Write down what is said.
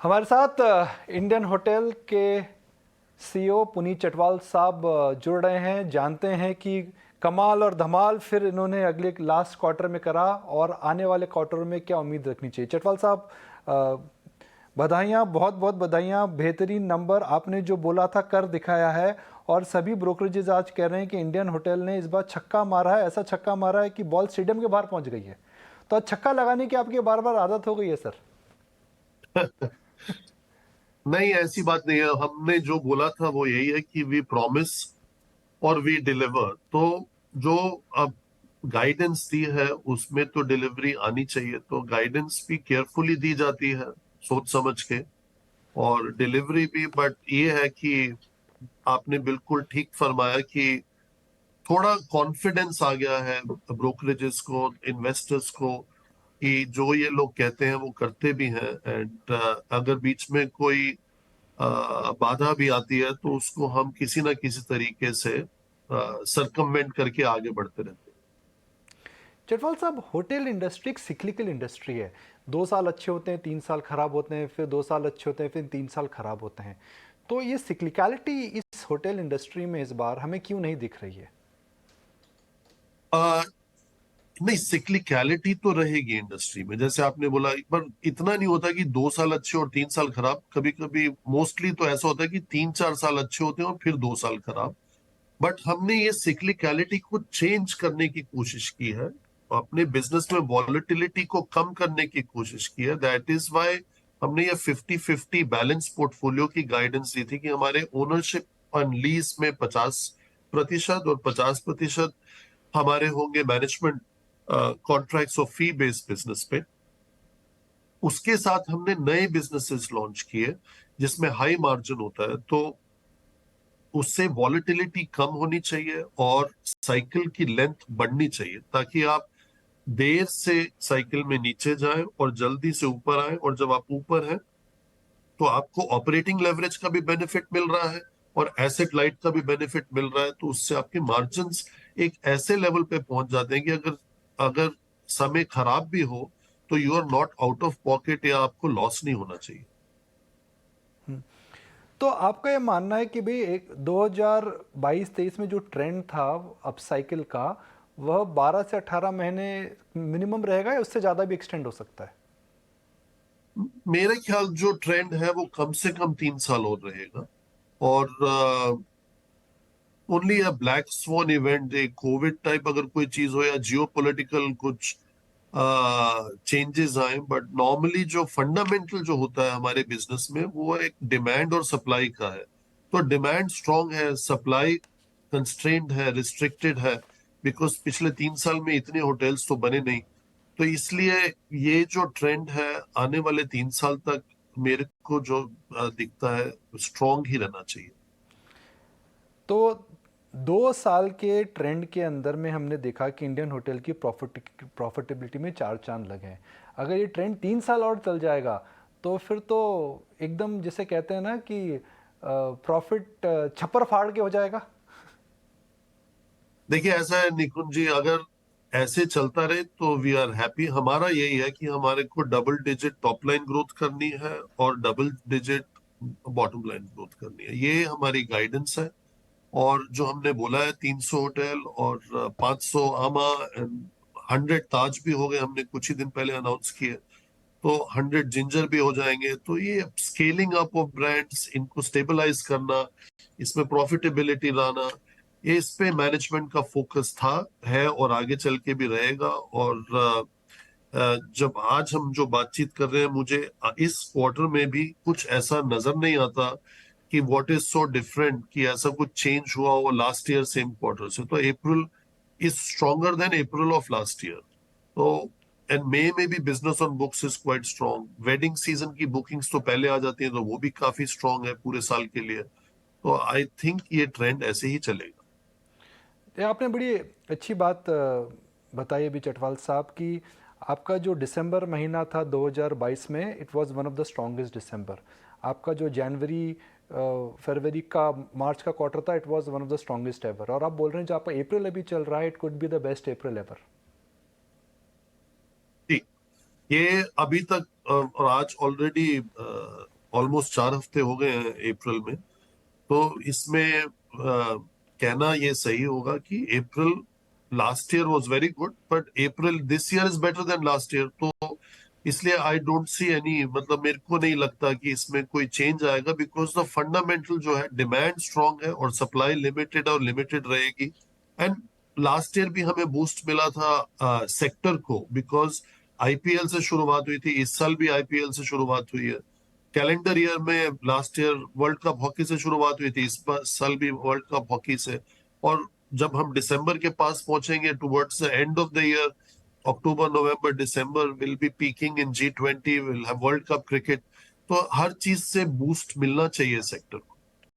हमारे साथ Indian hotel के सीईओ पुनीत चटवाल साहब जुड़ रहे हैं। जानते हैं कि कमाल और धमाल फिर इन्होंने अगले लास्ट क्वार्टर में करा और आने वाले क्वार्टर में क्या उम्मीद रखनी चाहिए। चटवाल साहब, बधाइयाँ, बहुत बहुत बधाइयाँ। बेहतरीन नंबर आपने जो बोला था कर दिखाया है और सभी ब्रोकरेजेस आज कह रहे हैं कि इंडियन होटल ने इस बार छक्का मारा है, ऐसा छक्का मारा है कि बॉल स्टेडियम के बाहर पहुंच गई है। तो आज छक्का लगाने की आपकी बार बार आदत हो गई है सर। नहीं, ऐसी बात नहीं है। हमने जो बोला था वो यही है कि वी प्रॉमिस और वी डिलीवर। तो जो अब गाइडेंस दी है उसमें तो डिलीवरी आनी चाहिए, तो गाइडेंस भी केयरफुली दी जाती है, सोच समझ के, और डिलीवरी भी। बट ये है कि आपने बिल्कुल ठीक फरमाया कि थोड़ा कॉन्फिडेंस आ गया है ब्रोकरेजेस को, इन्वेस्टर्स को, कि जो ये लोग कहते हैं वो करते भी हैं। एंड अगर बीच में कोई बाधा भी आती है तो उसको हम किसी ना किसी तरीके से सरकमवेंट करके आगे बढ़ते रहते हैं। चटवाल साहब, होटल इंडस्ट्री एक सिक्लिकल इंडस्ट्री है। 2 साल अच्छे होते हैं, 3 साल खराब होते हैं, फिर 2 साल अच्छे होते हैं, फिर 3 साल खराब होते हैं। तो ये सिक्लिकलिटी इस होटल इंडस्ट्री में इस बार हमें क्यों नहीं दिख रही है? अ, नहीं, सिक्लिकलिटी तो रहेगी इंडस्ट्री में। जैसे आपने बोला, एक बार इतना नहीं होता कि 2 साल अच्छे और 3 साल खराब। कभी कभी मोस्टली तो ऐसा होता है कि 3-4 साल अच्छे होते हैं और फिर 2 साल खराब। बट हमने ये सिक्लिकलिटी को चेंज करने की कोशिश की है, अपने बिजनेस में वॉलेटिलिटी को कम करने की कोशिश की है। दैट इज वाई हमने ये 50-50 बैलेंस पोर्टफोलियो की गाइडेंस दी थी कि हमारे ओनरशिप ऑन लीज में 50% और 50% हमारे होंगे मैनेजमेंट कॉन्ट्रैक्ट्स और फी बेस्ड बिजनेस पे। उसके साथ हमने नए बिजनेसेस लॉन्च किए जिसमें हाई मार्जिन होता है, तो उससे वॉलेटिलिटी कम होनी चाहिए और साइकिल की लेंथ बढ़नी चाहिए, ताकि आप देर से साइकिल में नीचे जाएं और जल्दी से ऊपर आए। और जब आप ऊपर हैं तो आपको ऑपरेटिंग लेवरेज का भी बेनिफिट मिल रहा है और एसेट लाइट का भी बेनिफिट मिल रहा है। तो उससे आपके मार्जिन्स एक ऐसे लेवल पे पहुंच जाते हैं कि अगर अगर समय खराब भी हो तो you are not out of pocket, या आपको लॉस नहीं होना चाहिए। तो आपका ये मानना है कि भाई एक 2022-23 में जो ट्रेंड था अप साइकिल का, वह 12 से 18 महीने मिनिमम रहेगा या उससे ज़्यादा भी एक्सटेंड हो सकता है? मेरे ख्याल जो ट्रेंड है वो कम से कम 3 साल और रहेगा। और ओनली अ ब्लैक स्वॉन इवेंट, एक कोविड टाइप अगर कोई चीज हो या जियो पॉलिटिकल कुछ चेंजेस आए, बट नॉर्मली जो फंडामेंटल जो होता है हमारे बिजनेस में वो एक डिमांड और सप्लाई का है। तो डिमांड स्ट्रांग है, सप्लाई कंस्ट्रेंड है, रिस्ट्रिक्टेड है, बिकॉज पिछले 3 साल में इतने होटल्स तो बने नहीं। तो इसलिए ये जो ट्रेंड है आने वाले 3 साल तक मेरे को जो दिखता है स्ट्रांग ही रहना चाहिए। तो 2 साल के ट्रेंड के अंदर में हमने देखा कि इंडियन होटल की प्रॉफिटेबिलिटी में चार चांद लगे हैं। अगर ये ट्रेंड 3 साल और चल जाएगा तो फिर तो एकदम जिसे कहते हैं ना कि प्रॉफिट छप्पर फाड़ के हो जाएगा। देखिए, ऐसा है निकुंज जी, अगर ऐसे चलता रहे तो वी आर हैप्पी। हमारा यही है कि हमारे को double digit top line growth करनी है और double digit bottom line growth करनी है, ये हमारी गाइडेंस है। और जो हमने बोला है 300 होटल और 500 आमा एंड 100 ताज भी हो गए, हमने कुछ ही दिन पहले अनाउंस किए। तो 100 जिंजर भी हो जाएंगे। तो ये स्केलिंग अप ऑफ ब्रांड्स, इनको स्टेबलाइज करना, इसमें प्रॉफिटेबिलिटी लाना, ये इस पे मैनेजमेंट का फोकस था, है और आगे चल के भी रहेगा। और जब आज हम जो बातचीत कर रहे हैं, मुझे इस क्वार्टर में भी कुछ ऐसा नजर नहीं आता कि व्हाट इज सो डिफरेंट, कि ऐसा कुछ चेंज हुआ हो लास्ट ईयर सेम क्वार्टर से। तो April is stronger than April of last year. तो एंड मई में भी business on books is quite strong. Wedding season की बुकिंग्स तो पहले आ जाती हैं, तो वो भी काफी स्ट्रॉन्ग है पूरे साल के लिए। तो आई थिंक ये ट्रेंड ऐसे ही चलेगा। ये आपने बड़ी अच्छी बात बताई अभी चटवाल साहब की। आपका जो दिसंबर महीना था 2022 में, it was one of the strongest December. आपका जो जनवरी फरवरी का मार्च का क्वार्टर था, it was one of the strongest ever. और आप बोल रहे हैं जो आपका अप्रैल अभी चल रहा है, it could be the best April ever. ठीक, ये अभी तक और आज ऑलरेडी ऑलमोस्ट 4 हफ्ते हो गए हैं अप्रैल में। तो इसमें कहना ये सही होगा कि April last year was very good, but April this year is better than last year. तो इसलिए आई डोंट सी एनी, मतलब मेरे को नहीं लगता कि इसमें कोई चेंज आएगा, बिकॉज द फंडामेंटल जो है, डिमांड स्ट्रांग है और सप्लाई लिमिटेड और लिमिटेड रहेगी। एंड लास्ट ईयर भी हमें बूस्ट मिला था सेक्टर को, बिकॉज आईपीएल से शुरुआत हुई थी, इस साल भी आईपीएल से शुरुआत हुई है। कैलेंडर ईयर में last year world cup hockey से शुरुआत हुई थी, इस साल भी वर्ल्ड कप हॉकी से। और जब हम दिसंबर के पास पहुंचेंगे towards the end of the year, October November December will be peeking in G20, will have world cup cricket. तो हर चीज से बूस्ट मिलना चाहिए सेक्टर।